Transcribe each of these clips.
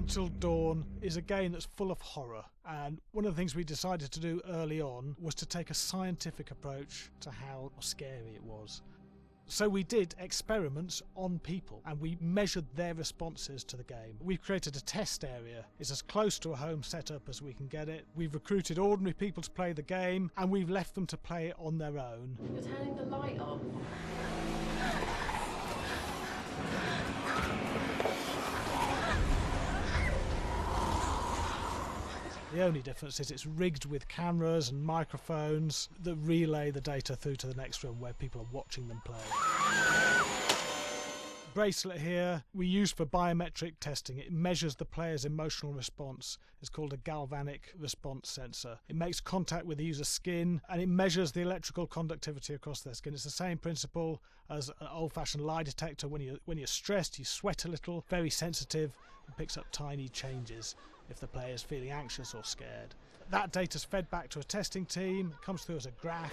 Until Dawn is a game that's full of horror, and one of the things we decided to do early on was to take a scientific approach to how scary it was. So we did experiments on people and we measured their responses to the game. We've created a test area. It's as close to a home setup as we can get it. We've recruited ordinary people to play the game and we've left them to play it on their own. You're turning the light on. The only difference is it's rigged with cameras and microphones that relay the data through to the next room where people are watching them play. Bracelet here we use for biometric testing. It measures the player's emotional response. It's called a galvanic response sensor. It makes contact with the user's skin and it measures the electrical conductivity across their skin. It's the same principle as an old-fashioned lie detector. When you're stressed, you sweat a little, very sensitive. It picks up tiny changes if the player is feeling anxious or scared. That data's fed back to a testing team. It comes through as a graph.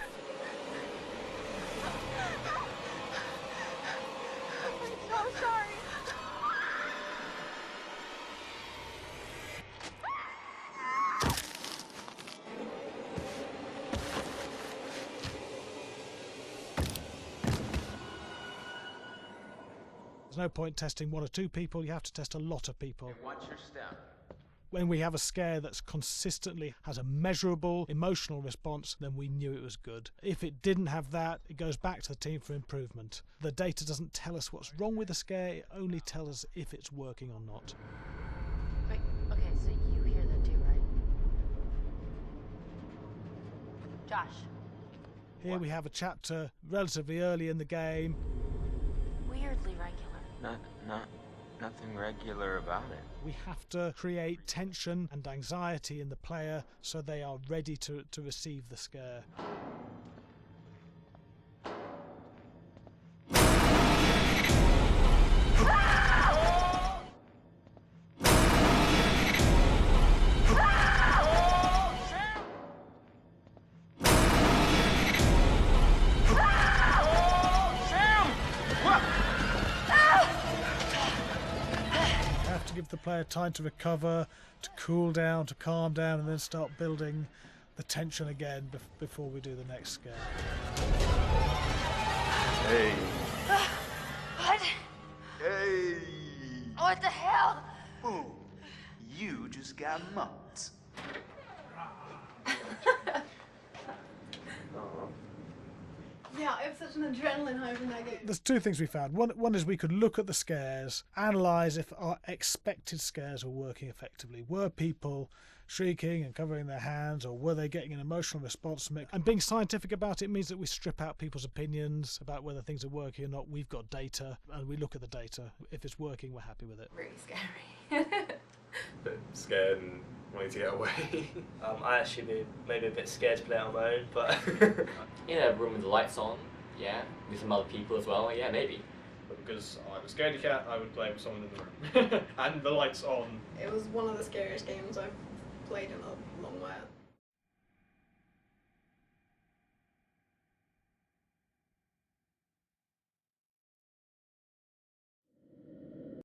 There's no point testing one or two people, you have to test a lot of people. Watch your step. When we have a scare that's consistently has a measurable emotional response, then we knew it was good. If it didn't have that, it goes back to the team for improvement. The data doesn't tell us what's wrong with the scare, it only tells us if it's working or not. Wait, okay, so you hear that too, right? Josh. Here we have a chapter relatively early in the game. Weirdly regular. Nothing regular about it. We have to create tension and anxiety in the player so they are ready to receive the scare. Give the player time to recover, to cool down, to calm down, and then start building the tension again before we do the next scare. Hey. What? Hey. What the hell? Boom. You just got mugged. Yeah, I have such an adrenaline high from that game. There's two things we found. One is we could look at the scares, analyse if our expected scares were working effectively. Were people shrieking and covering their hands, or were they getting an emotional response from it? And being scientific about it means that we strip out people's opinions about whether things are working or not. We've got data, and we look at the data. If it's working, we're happy with it. Really scary. Bit scared and wanting to get away. I actually been maybe a bit scared to play it on my own, but In a room with the lights on, yeah, with some other people as well, yeah, maybe. But because I'm a scaredy cat, I would play with someone in the room. And the lights on. It was one of the scariest games I've played in a long while.